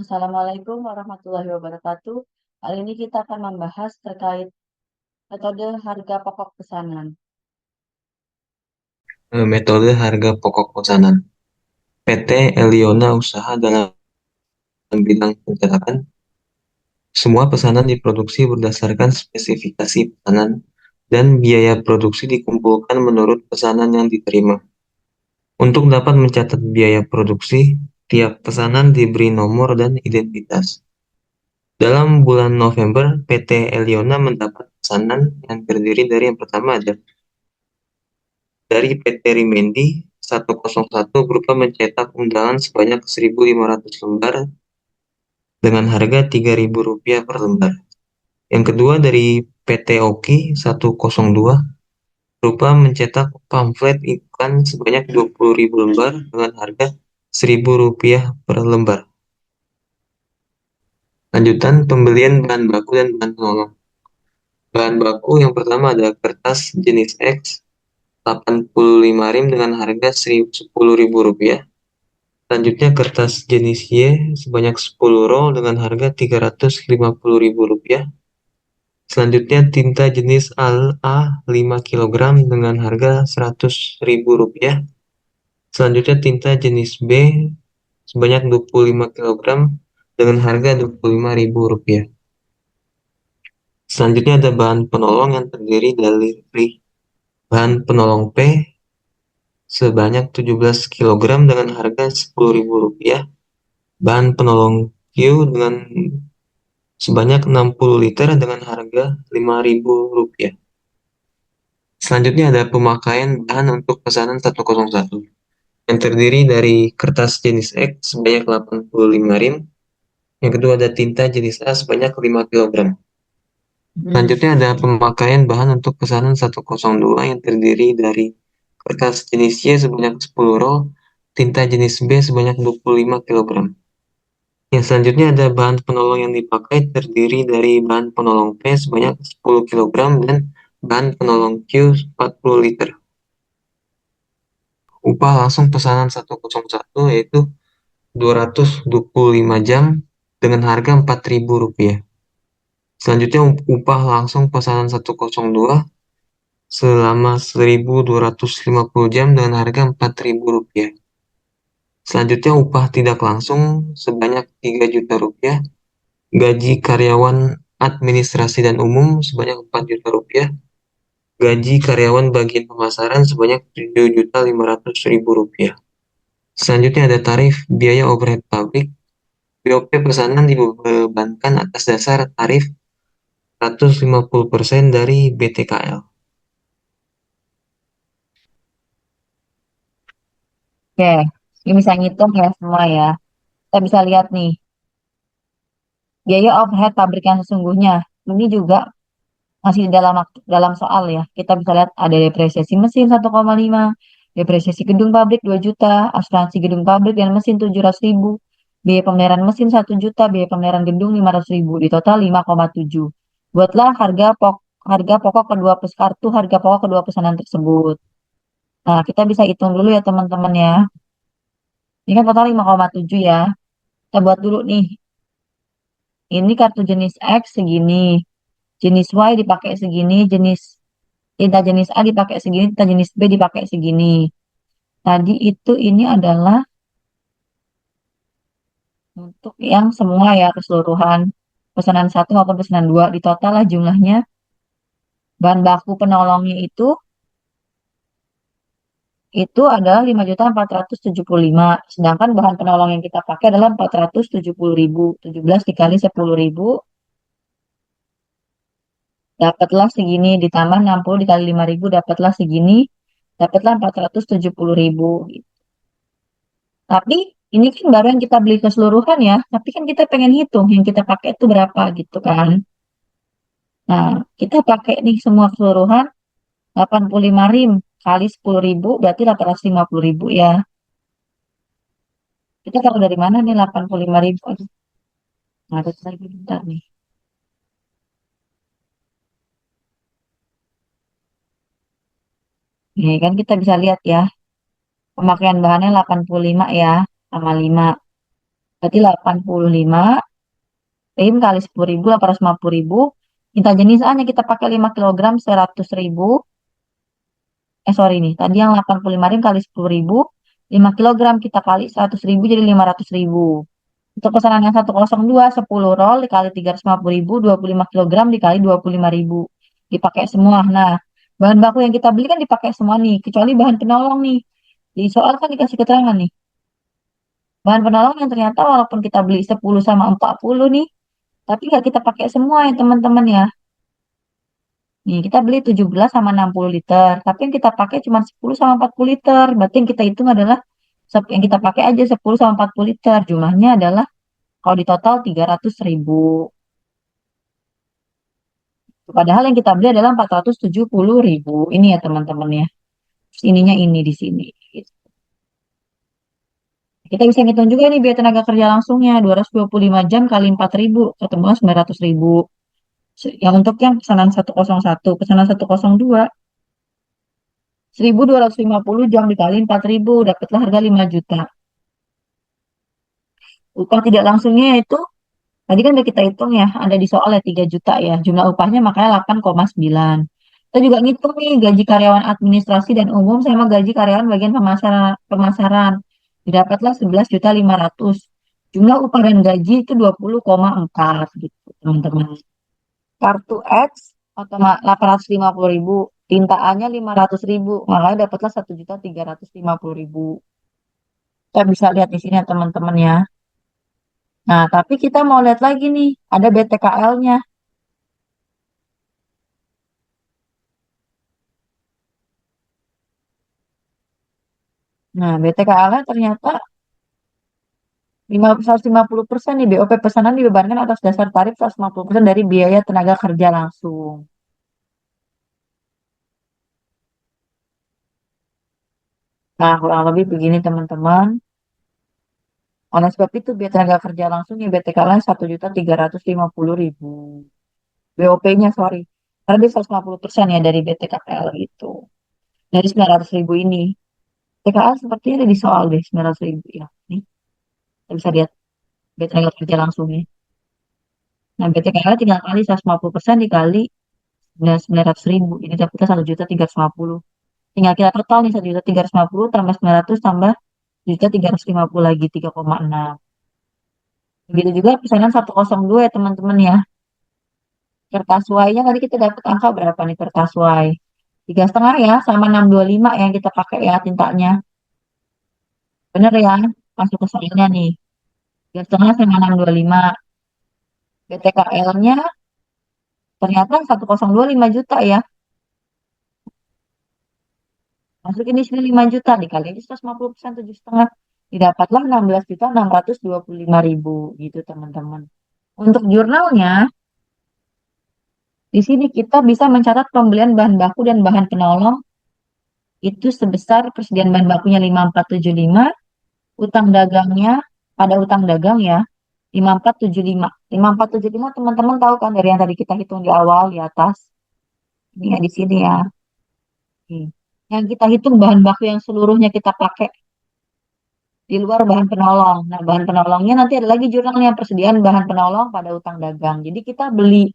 Assalamualaikum warahmatullahi wabarakatuh. Kali ini kita akan membahas terkait metode harga pokok pesanan. Metode harga pokok pesanan. PT Eliona Usaha dalam bidang pencetakan, semua pesanan diproduksi berdasarkan spesifikasi pesanan dan biaya produksi dikumpulkan menurut pesanan yang diterima. Untuk dapat mencatat biaya produksi, tiap pesanan diberi nomor dan identitas. Dalam bulan November, PT Eliona mendapat pesanan yang terdiri dari yang pertama ada dari PT Rimendi 101 berupa mencetak undangan sebanyak 1.500 lembar dengan harga Rp3.000 per lembar. Yang kedua dari PT Oki 102 berupa mencetak pamflet iklan sebanyak 20.000 lembar dengan harga Rp1.000 per lembar. Lanjutan pembelian bahan baku dan bahan penolong. Bahan baku yang pertama ada kertas jenis X 85 rim dengan harga Rp10.000. Selanjutnya kertas jenis Y sebanyak 10 roll dengan harga Rp350.000. Selanjutnya tinta jenis A 5 kilogram dengan harga Rp100.000. Selanjutnya tinta jenis B sebanyak 25 kilogram dengan harga Rp25.000. Selanjutnya ada bahan penolong yang terdiri dari bahan penolong P sebanyak 17 kilogram dengan harga Rp10.000. Bahan penolong Q dengan sebanyak 60 liter dengan harga Rp5.000. Selanjutnya ada pemakaian bahan untuk pesanan 101 yang terdiri dari kertas jenis X sebanyak 85 rim. Yang kedua ada tinta jenis A sebanyak 5 kilogram. Selanjutnya ada pemakaian bahan untuk pesanan 102 yang terdiri dari kertas jenis Y sebanyak 10 roll, tinta jenis B sebanyak 25 kilogram. Yang selanjutnya ada bahan penolong yang dipakai terdiri dari bahan penolong P sebanyak 10 kilogram dan bahan penolong Q 40 liter. Upah langsung pesanan 101 yaitu 225 jam dengan harga Rp4.000. Selanjutnya upah langsung pesanan 102 selama 1.250 jam dengan harga Rp4.000. Selanjutnya upah tidak langsung sebanyak Rp3 juta, gaji karyawan administrasi dan umum sebanyak Rp4 juta, gaji karyawan bagian pemasaran sebanyak Rp7.500.000. Selanjutnya ada tarif biaya overhead pabrik. BOP pesanan dibebankan atas dasar tarif 150% dari BTKL. Oke, ini bisa ngitung ya semua ya. Kita bisa lihat nih, biaya overhead pabrik yang sesungguhnya. Ini juga masih dalam soal ya. Kita bisa lihat ada depresiasi mesin 1,5, depresiasi gedung pabrik 2 juta, asuransi gedung pabrik dan mesin 700.000, biaya pemeliharaan mesin 1 juta, biaya pemeliharaan gedung 500.000, di total 5,7. Buatlah harga pokok harga pokok kedua pesanan tersebut. Nah, kita bisa hitung dulu ya teman-teman ya. Ini kan total 5,7 ya. Kita buat dulu nih. Ini kartu jenis X segini, jenis Y dipakai segini, tinta jenis A dipakai segini, tinta jenis B dipakai segini. Tadi itu ini adalah untuk yang semua ya keseluruhan pesanan satu maupun pesanan dua. Di total lah jumlahnya bahan baku penolongnya itu adalah 5.475. Sedangkan bahan penolong yang kita pakai adalah 470.000. 17 dikali 10.000 dapatlah segini, ditambah 60 dikali 5.000 dapatlah segini, dapatlah 470.000. Tapi ini kan baru yang kita beli keseluruhan ya, tapi kan kita pengen hitung yang kita pakai itu berapa gitu kan. Nah, kita pakai nih semua keseluruhan 85 rim kali 10.000 berarti 850.000 ya. Kita taruh dari mana nih 85.000? Aduh, ngaret lagi bentar nih. Nih kan kita bisa lihat ya, pemakaian bahannya 85 ya, sama 5. Berarti 85 Rim kali 10.000, 850.000. Kita jenis A nya kita pakai 5 kilogram 100.000. Sorry nih. Tadi yang 85 rim kali 10.000. 5 kilogram kita kali 100.000 jadi 500.000. Untuk pesanan yang 102, 10 roll dikali 350.000, 25 kilogram dikali 25.000. Dipakai semua. Nah, bahan baku yang kita beli kan dipakai semua nih. Kecuali bahan penolong nih. Di soal kan dikasih keterangan nih. Bahan penolong yang ternyata walaupun kita beli 10 sama 40 nih, tapi nggak kita pakai semua ya teman-teman ya. Nih, kita beli 17 sama 60 liter. Tapi yang kita pakai cuma 10 sama 40 liter. Berarti yang kita hitung adalah yang kita pakai aja 10 sama 40 liter. Jumlahnya adalah kalau di total 300.000. Padahal yang kita beli adalah 470.000. Ini ya teman-teman ya. Terus ininya ini di sini. Kita bisa ngitung juga nih biaya tenaga kerja langsungnya. 225 jam kali 4.000. Ketemuan 900.000. Yang untuk yang pesanan 101. Pesanan 102. 1.250 jam dikali 4.000. Dapatlah harga 5 juta. Upah tidak langsungnya itu, tadi kan udah kita hitung ya, ada di soal ya 3 juta ya. Jumlah upahnya makanya 8,9. Kita juga ngitung nih gaji karyawan administrasi dan umum sama gaji karyawan bagian pemasaran. pemasaran. Didapatlah 11.500.000. Jumlah upah dan gaji itu 20,4 gitu, teman-teman. Kartu X otomatis 850.000, tinta A-nya 500.000, makanya dapatlah 1.350.000. Kita bisa lihat di sini ya teman-teman ya. Nah, tapi kita mau lihat lagi nih, ada BTKL-nya. Nah, BTKL-nya ternyata 150% nih BOP pesanan dibebankan atas dasar tarif 150% dari biaya tenaga kerja langsung. Nah, kurang lebih begini teman-teman. Oleh sebab itu, biaya tenaga kerja langsung ya BTKL-nya 1.350.000. BOP-nya, sorry. Karena dia 150% ya dari BTKL gitu. Dari 900.000 ini. BTKL sepertinya ada di soal deh, 900.000 ya. Nih, kita bisa lihat biaya tenaga kerja langsungnya. Nah, BTKL tinggal kali 150% dikali 900.000. Ini dapetnya 1.350.000. Tinggal kita total nih 1.350.000 tambah 900 tambah 1.350 lagi 3,6. Begitu juga pesanan 102 ya teman-teman ya. Kertas Y-nya tadi kita dapat angka berapa nih kertas Y? 3,5 ya sama 625 yang kita pakai ya tintanya. Bener ya? Masuk ke soalnya nih. 3,5 sama 625. BTKL-nya ternyata 1,025 juta ya. Masukin di sini 5 juta dikali aja 150% 7,5. Didapatlah 16.625.000 gitu teman-teman. Untuk jurnalnya, di sini kita bisa mencatat pembelian bahan baku dan bahan penolong itu sebesar persediaan bahan bakunya 5.475, utang dagangnya pada utang dagang ya 5.475. 5.475 teman-teman tahu kan dari yang tadi kita hitung di awal di atas. Ini ya di sini ya. Hmm. Yang kita hitung bahan baku yang seluruhnya kita pakai di luar bahan penolong. Nah, bahan penolongnya nanti ada lagi jurnalnya persediaan bahan penolong pada utang dagang. Jadi kita beli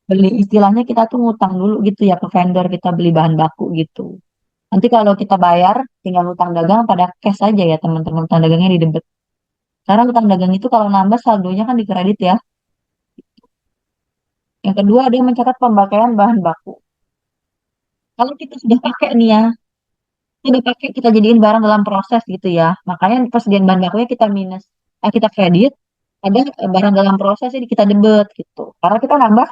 beli istilahnya kita tuh ngutang dulu gitu ya ke vendor kita beli bahan baku gitu. Nanti kalau kita bayar tinggal utang dagang pada cash aja ya teman-teman utang dagangnya di debit. Karena utang dagang itu kalau nambah saldonya kan dikredit ya. Yang kedua ada yang mencatat pemakaian bahan baku. Kalau kita sudah pakai nih ya, sudah pakai kita jadiin barang dalam proses gitu ya. Makanya persediaan bahan bakunya kita minus, kita kredit, ada barang dalam proses ini kita debit gitu. Karena kita nambah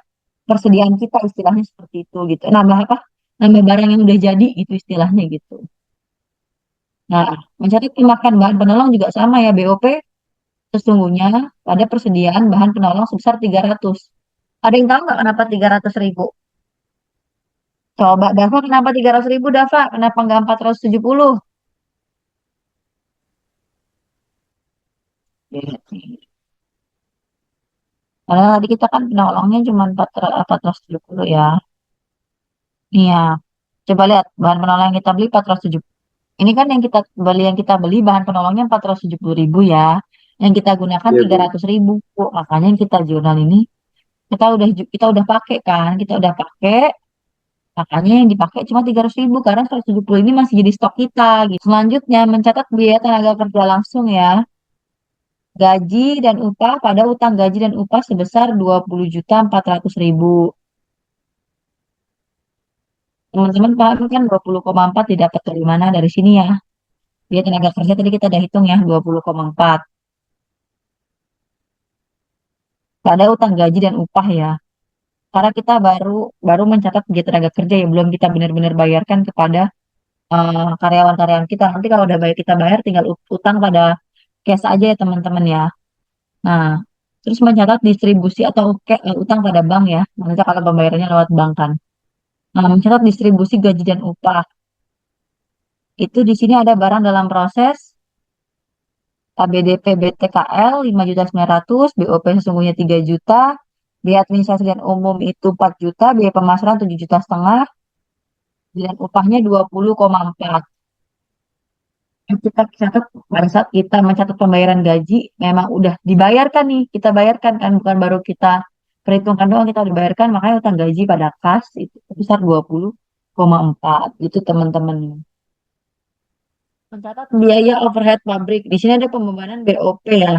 persediaan kita istilahnya seperti itu gitu. Nambah apa? Nambah barang yang udah jadi gitu istilahnya gitu. Nah, mencatat pemakaian bahan penolong juga sama ya BOP sesungguhnya pada persediaan bahan penolong sebesar 300. Ada yang tahu nggak kenapa 300.000? Coba Dava kenapa 300.000 Dava? Kenapa nggak 470? Lihat nih. Karena tadi kita kan penolongnya cuma 470 ya. Nih ya. Coba lihat bahan penolong yang kita beli 470. Ini kan yang kita beli bahan penolongnya 470.000 ya. Yang kita gunakan Iya, tiga Bu. ratus ribu. Makanya yang kita jurnal ini kita udah pakai kan, kita udah pakai. Makanya yang dipakai cuma 300 ribu karena 170 ini masih jadi stok kita gitu. Selanjutnya mencatat biaya tenaga kerja langsung ya. Gaji dan upah pada utang gaji dan upah sebesar 20.400.000. Teman-teman paham kan 20,4 didapat dari mana? Dari sini ya. Biaya tenaga kerja tadi kita udah hitung ya 20,4. Pada utang gaji dan upah ya. Karena kita baru baru mencatat biaya tenaga kerja ya belum kita benar-benar bayarkan kepada karyawan-karyawan kita. Nanti kalau udah bayar kita bayar tinggal utang pada cash aja ya teman-teman ya. Nah, terus mencatat distribusi atau utang pada bank ya. Nanti kalau pembayarannya lewat bank kan. Nah, mencatat distribusi gaji dan upah. Itu di sini ada barang dalam proses ABDP BTKL 5.900.000, BOP sesungguhnya 3 juta, biaya administrasi dan umum itu 4 juta, biaya pemasaran 7,5 juta, dan upahnya 20,4. Kita catat pada saat kita mencatat pembayaran gaji memang udah dibayarkan nih, kita bayarkan kan bukan baru kita perhitungkan doang, kita udah bayarkan, makanya utang gaji pada kas itu besar 20,4 gitu teman-teman. Mencatat biaya overhead pabrik. Di sini ada pembebanan BOP ya.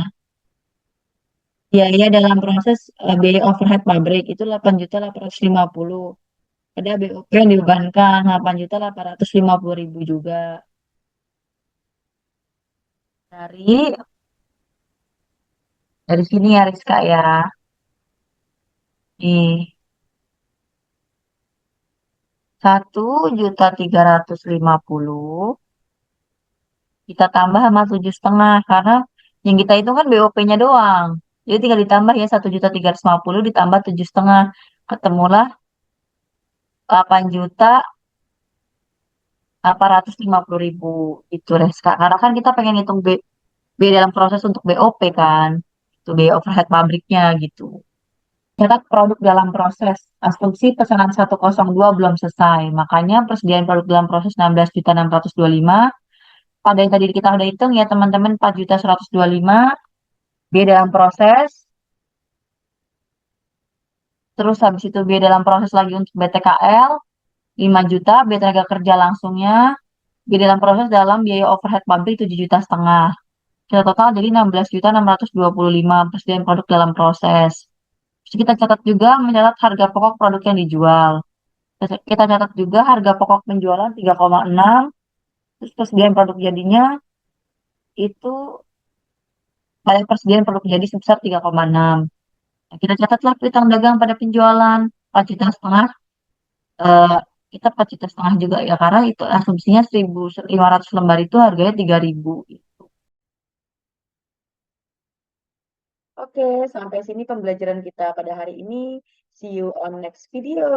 Biaya dalam proses biaya overhead pabrik itu 8.850. Ada BOP yang dibebankan 8.850.000 juga. Dari dari sini ya Rizka ya. Nih, 1.350.000 kita tambah sama 7,5 karena yang kita itu kan BOP-nya doang. Jadi tinggal ditambah ya 1.350.000 ditambah 7,5, ketemulah 8.850.000 itu Reska. Karena kan kita pengen hitung B dalam proses untuk BOP kan. Itu biaya overhead pabriknya gitu. Cetak produk dalam proses. Asumsi pesanan 102 belum selesai. Makanya persediaan produk dalam proses 16.625. Pada yang tadi kita udah hitung ya teman-teman 4.125. Biaya dalam proses. Terus habis itu biaya dalam proses lagi untuk BTKL 5 juta. Biaya tenaga kerja langsungnya. Biaya dalam proses dalam biaya overhead pabrik 7,5 juta. Kita total jadi 16.625 persediaan produk dalam proses. Terus kita catat juga mencatat harga pokok produk yang dijual. Kita catat juga harga pokok penjualan 3,6. Terus persediaan produk jadinya itu pada persediaan produk jadi sebesar 3,6. Nah, kita catatlah piutang dagang pada penjualan 4,5 juta. Eh, kita 4,5 juta juga ya karena itu asumsinya 1.500 lembar itu harganya 3.000. Oke, sampai sini pembelajaran kita pada hari ini. See you on next video.